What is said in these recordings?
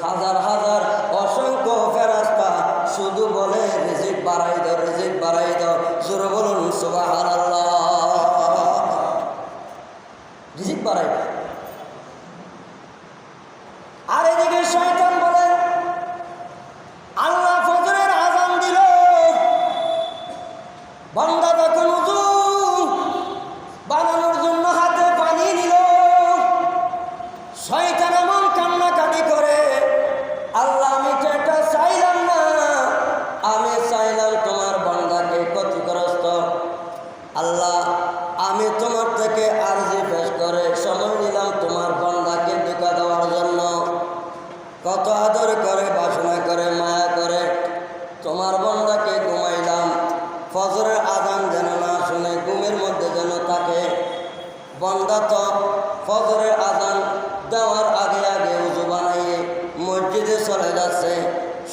হাজার হাজার অসংখ্য ফেরেশতা শুধু বলে রিজিক বাড়াই দাও, রিজিক বাড়াই দাও। জোরে বলুন সুবহানাল্লাহ। রিজিক বাড়াই দাও। আর এদিকে শয়তান বলে আল্লাহ ফজরের আযান দিল, বান্দা তখন ওযু বানানোর জন্য হাতে পানি নিল, শয়তান এমন কান্নাকাটি করে, আল্লাহ আমি তো এটা চাইলাম না, আমি চাইলাম তোমার বান্দাকে ক্ষতিগ্রস্ত। আল্লাহ আমি তোমার থেকে আরজি পেশ করে সময় নিলাম তোমার বান্দাকে ধোঁকা দেওয়ার জন্য। কত আদর করে, বাসনা করে, মায়া করে তোমার বান্দাকে ঘুমাইলাম, ফজরের আযান যেন না শুনে ঘুমের মধ্যে যেন থাকে। বান্দা তো ফজরের আযান দেওয়ার আগে আগে ওযু বানাইয়ে মসজিদে চলে যাচ্ছে,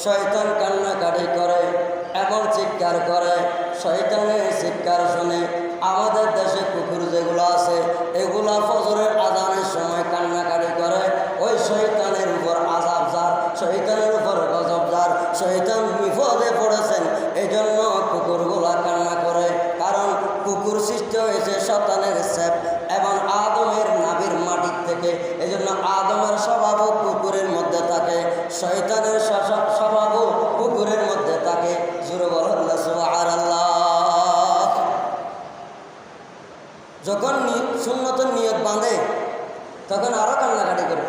শয়তান কান্নাকাটি করে, এমন চিৎকার করে। শয়তানের চিৎকার শুনে আমাদের দেশে কুকুর যেগুলো আছে এগুলা ফজরের আযানের সময় কান্নাকাটি করে। ওই শয়তানের উপর আযাব যার, শয়তানের উপর গজব যার, শয়তান বিপদে পড়েছেন, এই জন্য কুকুরগুলা কান্না করে। কারণ কুকুর সৃষ্টি হয়েছে শয়তানের ছেপ এবং আদমের নাভির মাটির থেকে, এই জন্য আদমের স্বভাবও কুকুরের মধ্যে থাকে, শয়তানের স্বভাবও কুকুরের মধ্যে থাকে। জোরে বলেন না সুবহানাল্লাহ। যখন সুন্নতের নিয়ত বাঁধে তখন আরো কান্নাকাটি করে,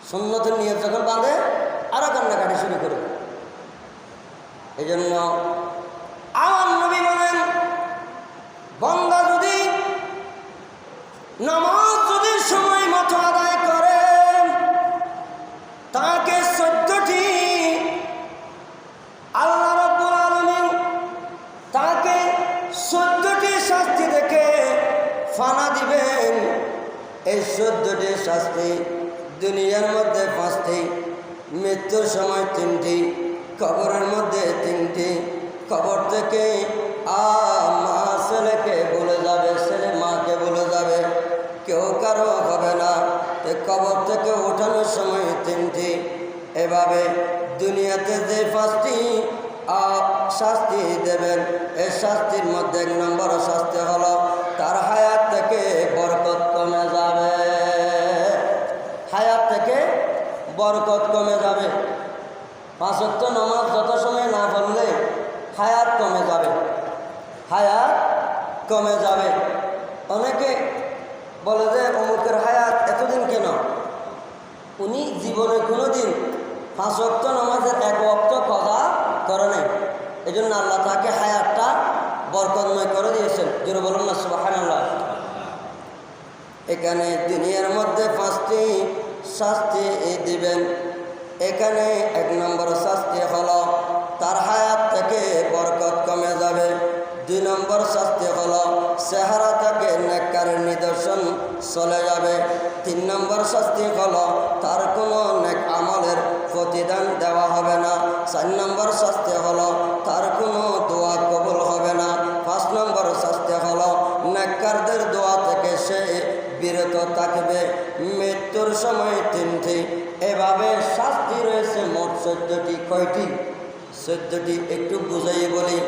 সুন্নতের নিয়ত যখন বাঁধে আরো কান্নাকাটি শুরু করে। এই জন্য আমার নবী বলেন, বান্দা যদি নামাজ যদি সময় মতো আদায় করে তাকে 14টি আল্লাহ রাব্বুল আলামিন তাকে 14টি শাস্তি থেকে ফানা দিবেন। এই 14টি শাস্তি দুনিয়ার মধ্যে 5টি, মৃত্যুর সময় 3টি, কবরের মধ্যে 3টি। কবর থেকে মা ছেলেকে বলে যাবে, ছেলে মাকে বলে যাবে, কেউ কারো হবে না। কবর থেকে ওঠানোর সময় 3টি। এভাবে দুনিয়াতে যে 5টি শাস্তি দেবেন, এই শাস্তির মধ্যে 1 নম্বর শাস্তি হলো তার হায়াত থেকে বরকত কমে যাবে, হায়াত থেকে বরকত কমে যাবে। 5 ওয়াক্ত নামাজ যত সময় না পড়লে হায়াত কমে যাবে, হায়াত কমে যাবে। অনেকে বলে যে অমুকের হায়াত এতদিন কেন? উনি জীবনে কোনো দিন 5 ওয়াক্ত নামাজের 1 ওয়াক্ত কযা করে নাই, এই জন্য আল্লাহ তাকে হায়াতটা বরকতময় করে দিয়েছেন। জোরে বলুন না সুবহানাল্লাহ। এখানে দুনিয়ার মধ্যে 5টি শাস্তি দিবেন। এখানে 1 নম্বর শাস্তি হলো তার হায়াত থেকে বরকত কমে যাবে। 2 নম্বর শাস্তি হলো চেহারা থেকে নেককারের নিদর্শন চলে যাবে। 3 নম্বর শাস্তি হলো তার কোনো নেক আমলের প্রতিদান দেওয়া হবে না। 4 নম্বর শাস্তি হলো তার কোনো দোয়া কবুল হবে না। 5 নম্বর শাস্তি হলো নেককারদের দোয়া থেকে সে বিরত থাকবে। মৃত্যুর সময় 3টি। এভাবে শাস্তি রয়েছে মোট 14টি। কয়টি? 14টি। একটু বুঝাই বলি।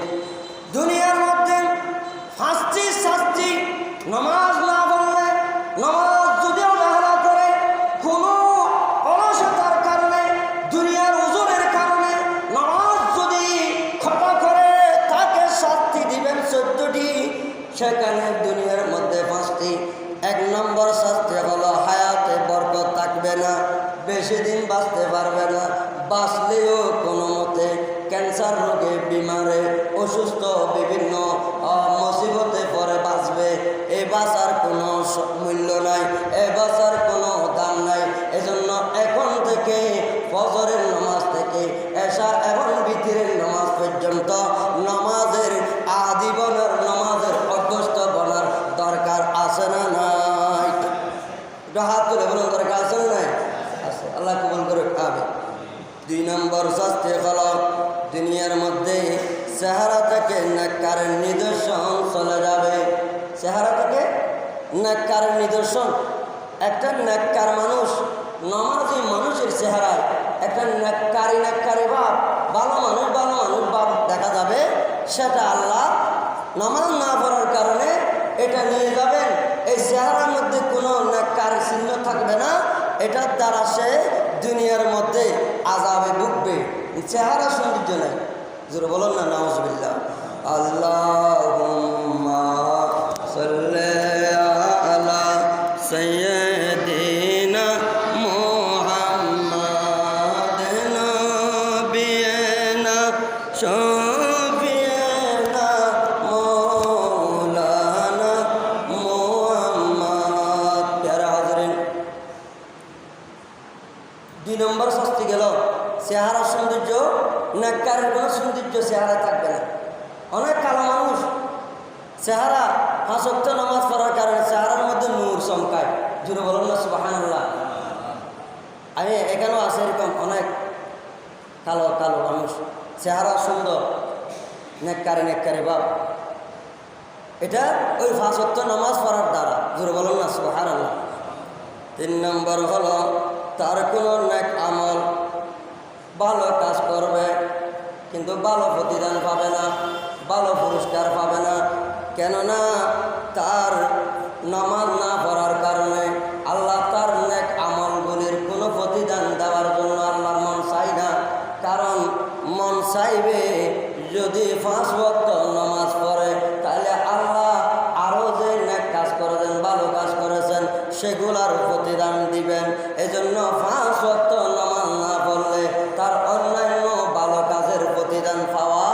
দুনিয়ার মধ্যে 5টি শাস্তি। নামাজ না পড়লে, নামাজ যদি অবহেলা করে, কোনো অলসতার কারণে, দুনিয়ার ওজনের কারণে নামাজ যদি খতা করে তাকে শাস্তি দিবেন 14টি। সেখানে দুনিয়ার মধ্যে 5টি। 1 নম্বর শাস্তি হলো হায়াতে বরকত থাকবে না, বেশি দিন বাঁচতে পারবে না, বাঁচলেও কোনো মতে ক্যান্সার রোগে, বিমারে, অসুস্থ, বিভিন্ন মুসিবতে পরে বাঁচবে। এই বাঁচার কোনো মূল্য নাই, এই বাঁচার কোনো দাম নাই। এজন্য এখন থেকে ফজরের নামাজ থেকে এশা এবং বিতিরের নামাজ পর্যন্ত নামাজের আজীবনের নামাজের অভ্যস্ত বনার দরকার আছে না নাই? হাত তুলে বলুন, দরকার আছে না নাই? আছে। আল্লাহ কবুল করে খাবে। 2 নম্বর শাস্তি হলো দুনিয়ার মধ্যে চেহারা থেকে নেককারের নিদর্শন চলে যাবে। চেহারা থেকে নেককারের নিদর্শন। একটা নেককার মানুষ নামাজি মানুষের চেহারায় একটা নেককারি ভাব, ভালো মানুষ ভাব দেখা যাবে, সেটা আল্লাহ নামাজ না পড়ার কারণে এটা নিয়ে যাবেন। এই চেহারার মধ্যে কোনো নেককার চিহ্ন থাকবে না, এটার দ্বারা সে দুনিয়ার মধ্যে আযাবে ভুগবে। চেহারা সৌন্দর্য নেই, জোরে বলুন না নাউজুবিল্লাহ। আল্লাহুম্মা সাল্লি আলা সাইয়্যিদিনা মুহাম্মাদ নবিয়িনা শফিয়িনা মাওলানা মুহাম্মদ। প্যারা হাজরিন, 2 নম্বর শাস্তি গেল চেহারা সৌন্দর্য। নেককারের কোনো সৌন্দর্য চেহারা থাকবে না। অনেক কালো মানুষ চেহারা 5 ওয়াক্ত নামাজ পড়ার কারণে চেহারার মধ্যে নূর চমকায়, জুড়ে বলুন না সুবহানাল্লাহ। আমি এখানেও আছে এরকম অনেক কালো কালো মানুষ, চেহারা সুন্দর, নেককারে বাপ। এটা ওই 5 ওয়াক্ত নামাজ পড়ার দ্বারা, জুড়ে বলুন না সুবহানাল্লাহ। 3 নম্বর হলো তার কোনো নেক আমল, ভালো কাজ করবে কিন্তু ভালো প্রতিদান পাবে না, ভালো পুরস্কার পাবে না। কেননা তার নামাজ না পড়ার কারণে আল্লাহ তার নেক আমলগুলির কোনো প্রতিদান দেওয়ার জন্য আল্লাহর মন চাই না। কারণ মন চাইবে যদি 5 ওয়াক্ত নামাজ পড়ে, তাহলে আল্লাহ আরও যে নেক কাজ করেছেন, ভালো কাজ করেছেন, সেগুলার প্রতিদান দিবেন। এজন্য 5 ওয়াক্ত নামাজ না পড়লে তার অন্যান্য ভালো কাজের প্রতিদান পাওয়া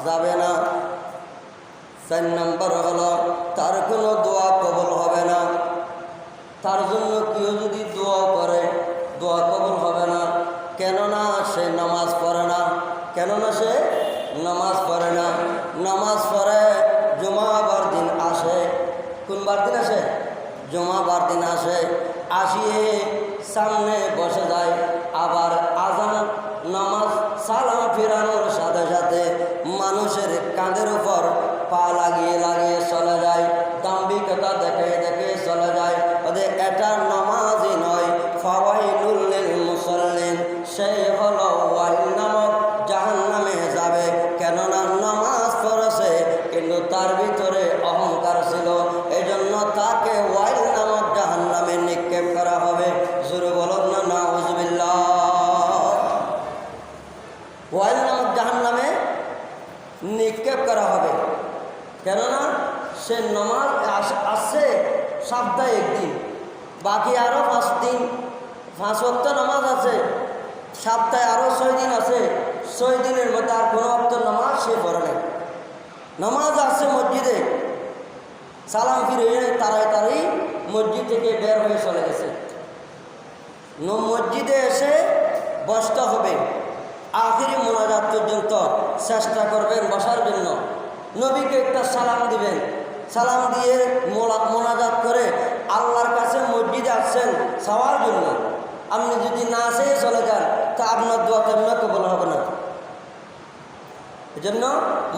যাবে না। 4 নম্বর হলো তার কোনো দোয়া কবুল হবে না। তার জন্য কেউ যদি দোয়া করে, দোয়া কবুল হবে না। কেননা সে নামাজ পড়ে না, নামাজ পড়ে জুমাবার দিন আসে। কোন বার দিন আসে? জুমাবার দিন আসে, আসিয়ে সামনে বসে যায়, আবার আজান নামাজ সালাম ফিরানোর সাথে সাথে মানুষের কাঁধের উপর পা লাগিয়ে চলে যায়, দাম্ভিকতা দেখে চলে যায়। ওদের এটা নামাজই নয়, ফাওয়াইলুল লিল মুসাল্লিন, সেই হলো ওয়াইল নামক জাহান্নামে যাবে। কেননা নামাজ পড়েছে কিন্তু তার ভিতরে অহংকার ছিল, এই জন্য তাকে ওয়াইল নামক জাহান্নামে নিক্ষেপ করা হবে। জোরে বলুন না নাউজুবিল্লাহ। ওয়াইল নামক জাহান্নামে নিক্ষেপ করা হবে। কেননা সে নামাজ আসছে সপ্তাহে 1 দিন, বাকি আরও 5 দিন, 5 ওয়াক্ত নামাজ আছে, সপ্তাহে আরও 6 দিন আছে। 6 দিনের মধ্যে আর কোনো ওয়াক্ত নামাজ সে পড়ে নাই। নামাজ আসছে মসজিদে, সালাম ফিরে তাড়াতাড়ি মসজিদ থেকে বের হয়ে চলে গেছে। মসজিদে এসে বসতে হবে, আখিরি মোনাজাত পর্যন্ত চেষ্টা করবেন বসার জন্য। নবীকে একটা সালাম দিবেন, সালাম দিয়ে মোনাজাত করে আল্লাহর কাছে মসজিদে আসছেন চাওয়ার জন্য। আপনি যদি না চেয়ে চলে যান তা আপনার দোয়া তেমন কবুল হবে না। এজন্য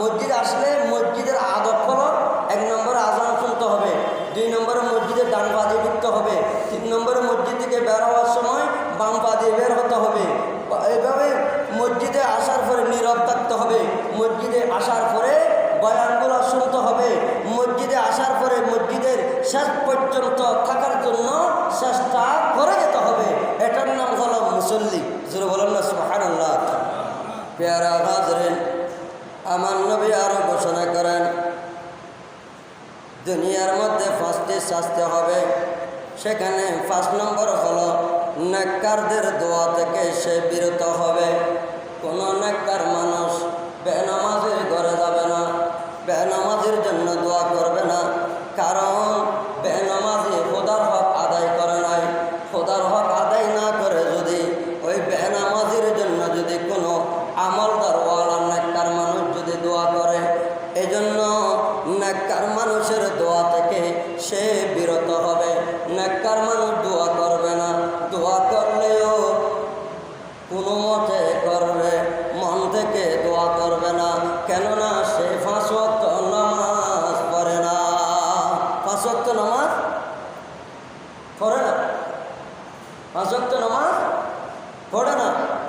মসজিদে আসলে মসজিদের আদব হলো 1 নম্বরে আজান শুনতে হবে, 2 নম্বরে মসজিদের ডান পা দিয়ে ঢুকতে হবে, 3 নম্বরে মসজিদ থেকে বের হওয়ার সময় বাম পা দিয়ে বের হতে হবে। এইভাবে মসজিদে আসার পরে নীরব থাকতে হবে, মসজিদে আসার পরে বয়ানগুলো শুনতে হবে, মসজিদে আসার পরে মসজিদের শেষ পর্যন্ত থাকার জন্য চেষ্টা করে যেতে হবে। এটার নাম হলো মুসল্লি। জোরে বলেন না সুবহানাল্লাহ। প্যারা হাজরিন, আমার নবী আরো ঘোষণা করেন দুনিয়ার মধ্যে 5টি শাস্তি হবে। সেখানে 5 নম্বর হলো নেককারদের দোয়া থেকে সে বিরত হবে। কোনো নেককার মানুষ বেনামাজের ঘরে যাবে না, বেনামাজের জন্য দোয়া করবে না। কারণ বেনামাজি খোদার হক আদায় করে নাই। খোদার হক আদায় না করে যদি ওই বেনামাজির জন্য যদি কোনো আমলদারওয়ালা নেককার মানুষ যদি দোয়া করে, এজন্য নেককার মানুষের দোয়া থেকে সে বিরত হবে। নেককার মানুষ দোয়া করবে না, দোয়া করলেও কোনো মতে করবে, মন থেকে দোয়া করবে না। কেননা সে 5 ওয়াক্ত নামাজ পড়ে না। 5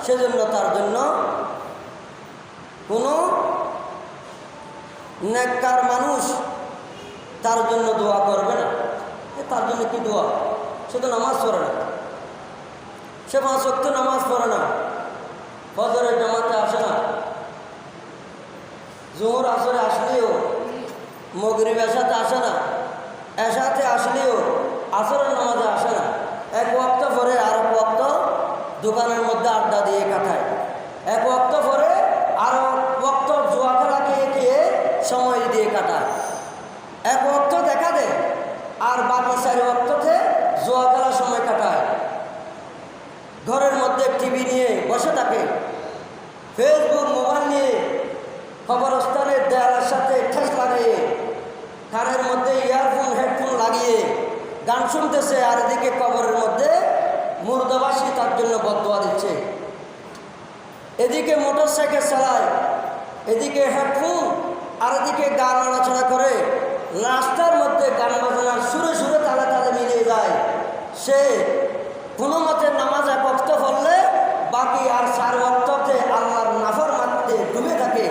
সেজন্য তার জন্য কোনো নেককার মানুষ তার জন্য দোয়া করবে না। তার জন্য কি দোয়া? সে তো নামাজ পড়ে না, সে 5 ওয়াক্ত নামাজ পড়ে না, ফজরের জামাতে আসে না, জোহর আসরে আসলেও মাগরিব এশাতে আসে না, এশাতে আসলেও আসরের নামাজে আসে না। 1 ওয়াক্ত পরে আর 1 ওয়াক্ত দোকানের মধ্যে আড্ডা দিয়ে কাটায়, 1 ওয়াক্ত পরে আর 1 ওয়াক্ত জুয়া খেলা খেয়ে সময় দিয়ে কাটায়, 1 ওয়াক্ত দেখা দেয় আর বাকি 4 ওয়াক্ততে জুয়া খেলার সময় কাটায়। ঘরের মধ্যে টিভি নিয়ে বসে থাকে, ফেসবুক মোবাইল নিয়ে কবরস্থানের দেয়ালের সাথে ঠেস লাগিয়ে, কানের মধ্যে ইয়ারফোন হেডফোন লাগিয়ে গান শুনতেছে, আর এদিকে কবরের মধ্যে মুর্দাবাসী তার জন্য বদদোয়া দিচ্ছে। এদিকে মোটরসাইকেল চালায়, এদিকে হেডফোন, আর এদিকে গান নাড়াচাড়া করে, রাস্তার মধ্যে গান বাজনার সুরে সুরে তালে তালে মিলিয়ে যায়। সে কোনো মতে নামাজ 1 ওয়াক্ত পড়লে বাকি আর 4 ওয়াক্ততে আল্লাহর নাফরমানিতে ডুবে থাকে।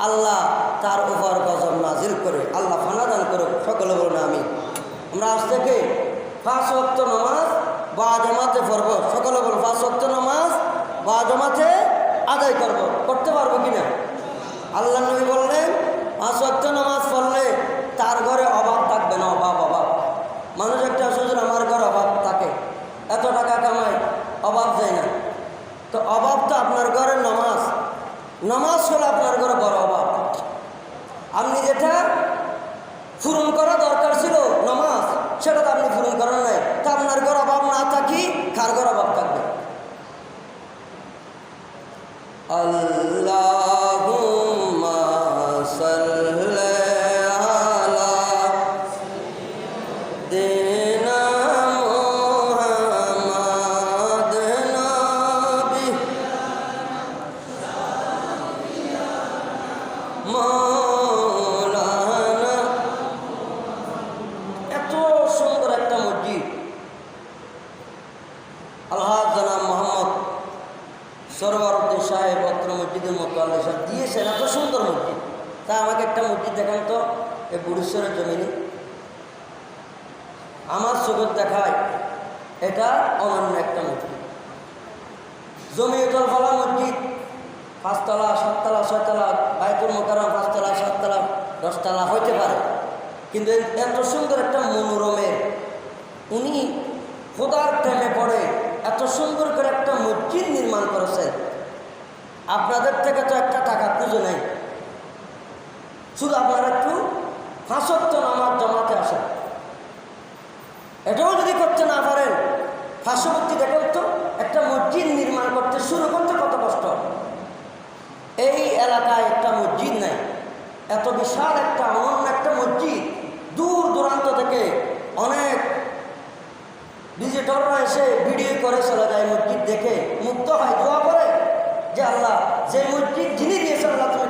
আল্লাহ তার উপর গজব নাজিল করে, আল্লাহ ফানা দান করে। সকলে বলুন আমি। আমরা আজ থেকে 5 ওয়াক্ত নামাজ বা জামাতে পড়ব। সকলে বলুন 5 ওয়াক্ত নামাজ বা জামাতে আদায় করব। করতে পারবো কিনা? আল্লাহ নবী বললেন 5 ওয়াক্ত নামাজ পড়লে তার ঘরে অভাব থাকবে না। অভাব মানুষ একটা সুযোগ, আমার ঘরে অভাব থাকে, এত টাকা কামাই, অভাব যায় না। তো অভাব তো আপনার ঘরের নামাজ হলো আপনার ঘরে বড় অভাব। আপনি যেটা পূরণ করা দরকার ছিল নামাজ, সেটা তো আপনি পূরণ করেন নাই। তা আপনার ঘর অভাব না থাকি কার ঘর অভাব থাকবে? আল্লাহুম্মা সাল্লি আলা সাইয়্যিদিনা মুহাম্মাদ নবী মাওলানা। এত সুন্দর একটা মসজিদ আলহাজ জনাব মোহাম্মদ সরওয়ারউদ্দিন সাহেব অত্র মসজিদের মতো আল্লাহ সাহেব দিয়েছেন। এত সুন্দর মসজিদ। তা আমাকে একটা মসজিদ দেখান তো, এই বুড়েশ্বরের জমিনে আমার চোখের দেখায় এটা অনন্য একটা মসজিদ। জমিয়তুল ফালাহ মসজিদ 5 তলা 7 তলা 6 তলা, বাইতুল মোকাররম 5 তলা 7 তলা 10 তলা হইতে পারে, কিন্তু এত সুন্দর একটা মনোরমের উনি খোদার প্রেমে পড়ে এত সুন্দর করে একটা মসজিদ নির্মাণ করেছেন। আপনাদের থেকে তো একটা টাকা পুজো নেই, শুধু আপনারা একটু 5 ওয়াক্ত নামাজ জামাতে আসেন। এটাও যদি করতে না পারেন, পার্শ্ববর্তী দেখেন তো একটা মসজিদ নির্মাণ করতে শুরু করতে কত কষ্ট। এই এলাকায় একটা মসজিদ নাই, এত বিশাল একটা অনন্য একটা মসজিদ। দূর দূরান্ত থেকে অনেক ভিজিটররা এসে ভিডিও করে চলে যায়, মসজিদ দেখে মুগ্ধ হয়, দোয়া করে যে আল্লাহ যে মসজিদ যিনি দিয়েছেন আল্লাহ তুমি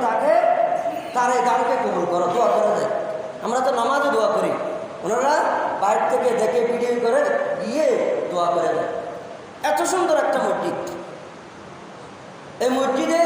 তার এই গানকে কবুল করো, দোয়া করে দেয়। আমরা তো নামাজে দোয়া করি, ওনারা বাইরে থেকে দেখে ভিডিও করে গিয়ে দোয়া করে দেয়। এত সুন্দর একটা মসজিদ। এই মসজিদে